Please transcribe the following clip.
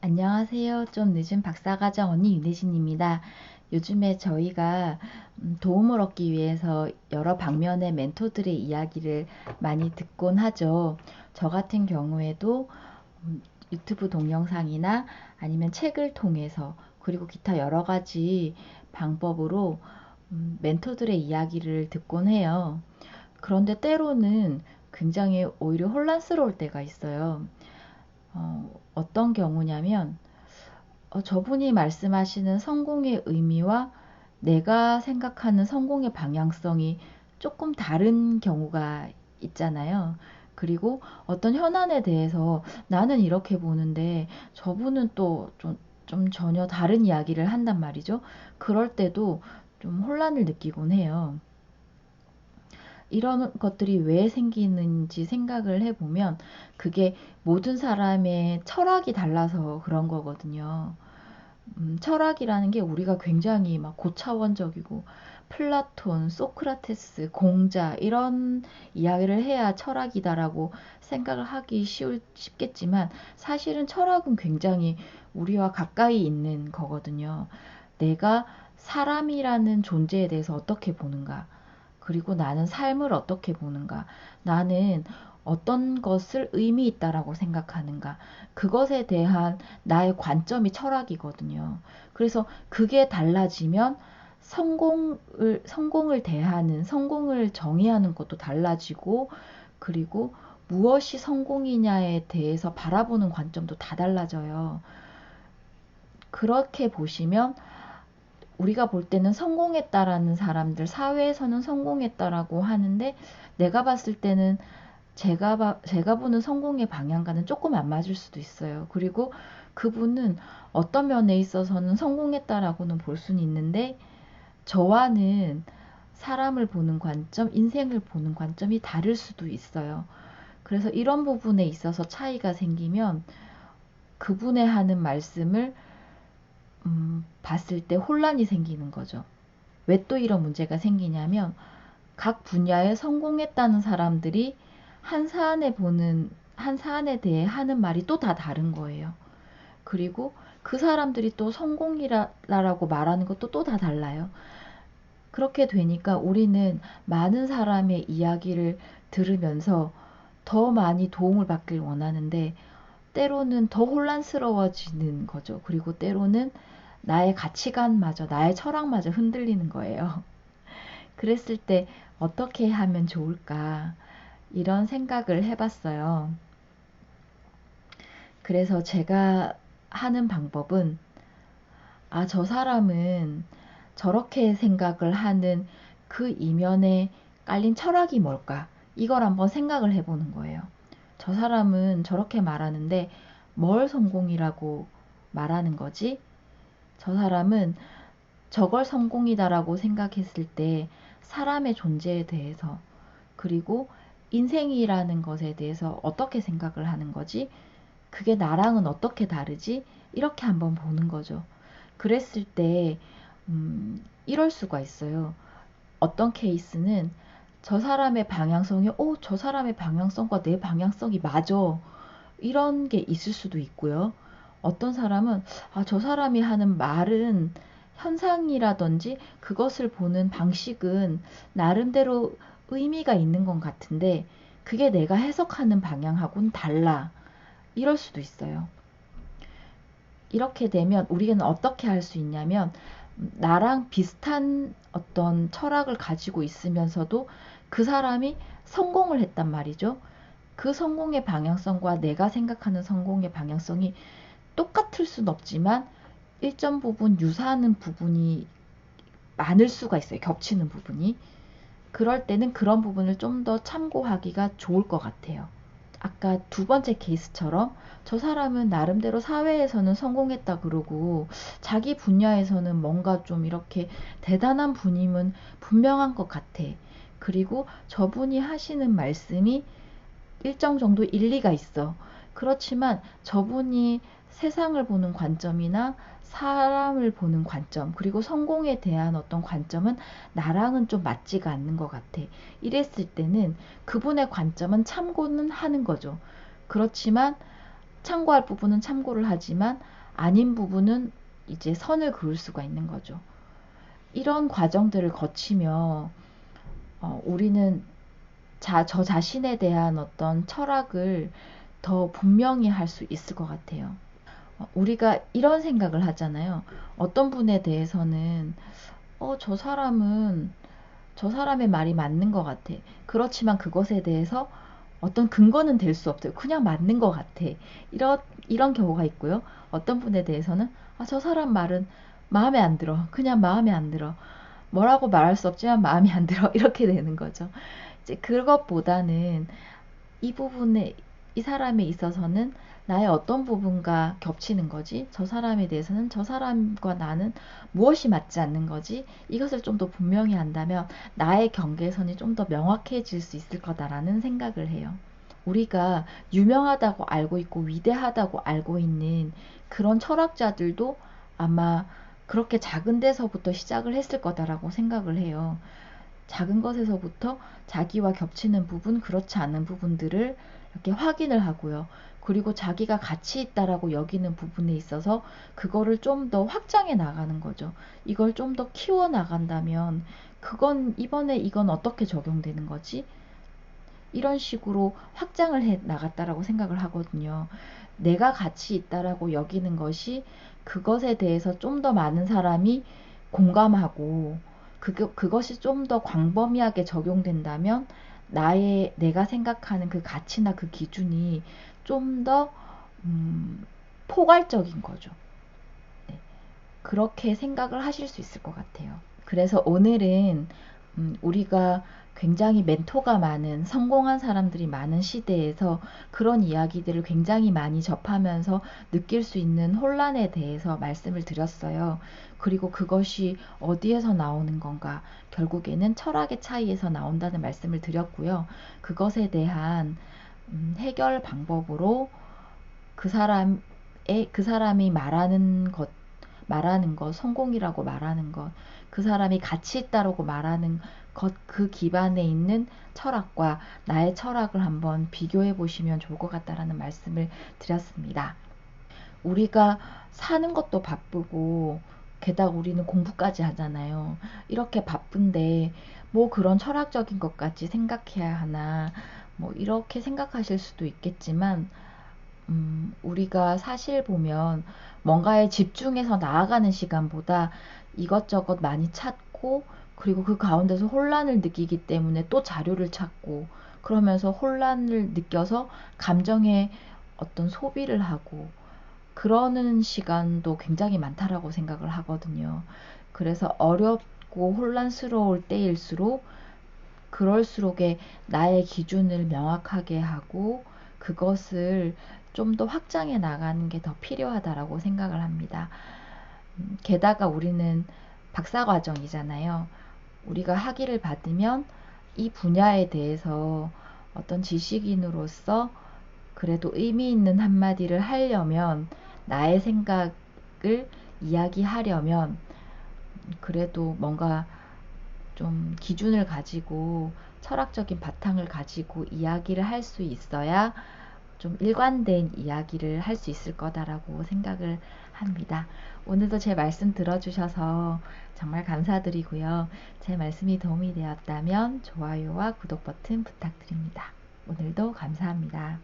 안녕하세요. 좀 늦은 박사과정 언니 윤혜진입니다. 요즘에 저희가 도움을 얻기 위해서 여러 방면의 멘토들의 이야기를 많이 듣곤 하죠. 저 같은 경우에도 유튜브 동영상이나 아니면 책을 통해서 그리고 기타 여러 가지 방법으로 멘토들의 이야기를 듣곤 해요. 그런데 때로는 굉장히 오히려 혼란스러울 때가 있어요. 어떤 경우냐면 저분이 말씀하시는 성공의 의미와 내가 생각하는 성공의 방향성이 조금 다른 경우가 있잖아요. 그리고 어떤 현안에 대해서 나는 이렇게 보는데 저분은 또 좀 전혀 다른 이야기를 한단 말이죠. 그럴 때도 좀 혼란을 느끼곤 해요. 이런 것들이 왜 생기는지 생각을 해보면 그게 모든 사람의 철학이 달라서 그런 거거든요. 철학이라는 게 우리가 굉장히 막 고차원적이고 플라톤, 소크라테스, 공자 이런 이야기를 해야 철학이다라고 생각을 하기 쉽겠지만 사실은 철학은 굉장히 우리와 가까이 있는 거거든요. 내가 사람이라는 존재에 대해서 어떻게 보는가? 그리고 나는 삶을 어떻게 보는가? 나는 어떤 것을 의미 있다라고 생각하는가? 그것에 대한 나의 관점이 철학이거든요. 그래서 그게 달라지면 성공을 대하는, 성공을 정의하는 것도 달라지고, 그리고 무엇이 성공이냐에 대해서 바라보는 관점도 다 달라져요. 그렇게 보시면 우리가 볼 때는 성공했다라는 사람들, 사회에서는 성공했다라고 하는데, 내가 봤을 때는 제가 보는 성공의 방향과는 조금 안 맞을 수도 있어요. 그리고 그분은 어떤 면에 있어서는 성공했다라고는 볼 수는 있는데, 저와는 사람을 보는 관점, 인생을 보는 관점이 다를 수도 있어요. 그래서 이런 부분에 있어서 차이가 생기면 그분의 하는 말씀을 봤을 때 혼란이 생기는 거죠. 왜 또 이런 문제가 생기냐면 각 분야에 성공했다는 사람들이 한 사안에 대해 하는 말이 또 다 다른 거예요. 그리고 그 사람들이 또 성공이라고 말하는 것도 또 다 달라요. 그렇게 되니까 우리는 많은 사람의 이야기를 들으면서 더 많이 도움을 받길 원하는데 때로는 더 혼란스러워지는 거죠. 그리고 때로는 나의 가치관마저, 나의 철학마저 흔들리는 거예요. 그랬을 때 어떻게 하면 좋을까? 이런 생각을 해봤어요. 그래서 제가 하는 방법은, 저 사람은 저렇게 생각을 하는 그 이면에 깔린 철학이 뭘까? 이걸 한번 생각을 해보는 거예요. 저 사람은 저렇게 말하는데 뭘 성공이라고 말하는 거지? 저 사람은 저걸 성공이다라고 생각했을 때 사람의 존재에 대해서 그리고 인생이라는 것에 대해서 어떻게 생각을 하는 거지? 그게 나랑은 어떻게 다르지? 이렇게 한번 보는 거죠. 그랬을 때 이럴 수가 있어요. 어떤 케이스는 저 사람의 방향성이 저 사람의 방향성과 내 방향성이 맞아. 이런 게 있을 수도 있고요. 어떤 사람은 저 사람이 하는 말은 현상이라든지 그것을 보는 방식은 나름대로 의미가 있는 것 같은데 그게 내가 해석하는 방향하고는 달라. 이럴 수도 있어요. 이렇게 되면 우리는 어떻게 할 수 있냐면 나랑 비슷한 어떤 철학을 가지고 있으면서도 그 사람이 성공을 했단 말이죠. 그 성공의 방향성과 내가 생각하는 성공의 방향성이 똑같을 순 없지만 일정 부분 유사한 부분이 많을 수가 있어요. 겹치는 부분이. 그럴 때는 그런 부분을 좀 더 참고하기가 좋을 것 같아요. 아까 두 번째 케이스처럼 저 사람은 나름대로 사회에서는 성공했다 그러고 자기 분야에서는 뭔가 좀 이렇게 대단한 분임은 분명한 것 같아. 그리고 저분이 하시는 말씀이 일정 정도 일리가 있어. 그렇지만 저분이 세상을 보는 관점이나 사람을 보는 관점, 그리고 성공에 대한 어떤 관점은 나랑은 좀 맞지가 않는 것 같아. 이랬을 때는 그분의 관점은 참고는 하는 거죠. 그렇지만 참고할 부분은 참고를 하지만 아닌 부분은 이제 선을 그을 수가 있는 거죠. 이런 과정들을 거치며 우리는 저 자신에 대한 어떤 철학을 더 분명히 할 수 있을 것 같아요. 우리가 이런 생각을 하잖아요. 어떤 분에 대해서는 저 사람은 저 사람의 말이 맞는 것 같아. 그렇지만 그것에 대해서 어떤 근거는 될 수 없어요. 그냥 맞는 것 같아. 이런 경우가 있고요. 어떤 분에 대해서는 저 사람 말은 마음에 안 들어. 그냥 마음에 안 들어. 뭐라고 말할 수 없지만 마음에 안 들어. 이렇게 되는 거죠. 이제 그것보다는 이 부분에 이 사람에 있어서는 나의 어떤 부분과 겹치는 거지? 저 사람에 대해서는 저 사람과 나는 무엇이 맞지 않는 거지? 이것을 좀 더 분명히 한다면 나의 경계선이 좀 더 명확해질 수 있을 거다라는 생각을 해요. 우리가 유명하다고 알고 있고 위대하다고 알고 있는 그런 철학자들도 아마 그렇게 작은 데서부터 시작을 했을 거다라고 생각을 해요. 작은 것에서부터 자기와 겹치는 부분, 그렇지 않은 부분들을 이렇게 확인을 하고요. 그리고 자기가 가치 있다라고 여기는 부분에 있어서 그거를 좀 더 확장해 나가는 거죠. 이걸 좀 더 키워 나간다면 그건 이번에 이건 어떻게 적용되는 거지? 이런 식으로 확장을 해 나갔다라고 생각을 하거든요. 내가 가치 있다라고 여기는 것이 그것에 대해서 좀 더 많은 사람이 공감하고 그것이 좀 더 광범위하게 적용된다면 내가 생각하는 그 가치나 그 기준이 좀 더 포괄적인 거죠. 네. 그렇게 생각을 하실 수 있을 것 같아요. 그래서 오늘은 우리가 굉장히 멘토가 많은 성공한 사람들이 많은 시대에서 그런 이야기들을 굉장히 많이 접하면서 느낄 수 있는 혼란에 대해서 말씀을 드렸어요. 그리고 그것이 어디에서 나오는 건가? 결국에는 철학의 차이에서 나온다는 말씀을 드렸고요. 그것에 대한 해결 방법으로 그 사람이 말하는 것, 성공이라고 말하는 것, 그 사람이 가치 있다라고 말하는 것, 그 기반에 있는 철학과 나의 철학을 한번 비교해 보시면 좋을 것 같다라는 말씀을 드렸습니다. 우리가 사는 것도 바쁘고, 게다가 우리는 공부까지 하잖아요. 이렇게 바쁜데, 뭐 그런 철학적인 것까지 생각해야 하나, 뭐 이렇게 생각하실 수도 있겠지만, 우리가 사실 보면 뭔가에 집중해서 나아가는 시간보다 이것저것 많이 찾고 그리고 그 가운데서 혼란을 느끼기 때문에 또 자료를 찾고 그러면서 혼란을 느껴서 감정의 어떤 소비를 하고 그러는 시간도 굉장히 많다라고 생각을 하거든요. 그래서 어렵고 혼란스러울 때일수록 그럴수록에 나의 기준을 명확하게 하고 그것을 좀 더 확장해 나가는 게 더 필요하다라고 생각을 합니다. 게다가 우리는 박사과정이잖아요. 우리가 학위를 받으면 이 분야에 대해서 어떤 지식인으로서 그래도 의미 있는 한마디를 하려면 나의 생각을 이야기하려면 그래도 뭔가 좀 기준을 가지고 철학적인 바탕을 가지고 이야기를 할 수 있어야 좀 일관된 이야기를 할 수 있을 거다라고 생각을 합니다. 오늘도 제 말씀 들어주셔서 정말 감사드리고요. 제 말씀이 도움이 되었다면 좋아요와 구독 버튼 부탁드립니다. 오늘도 감사합니다.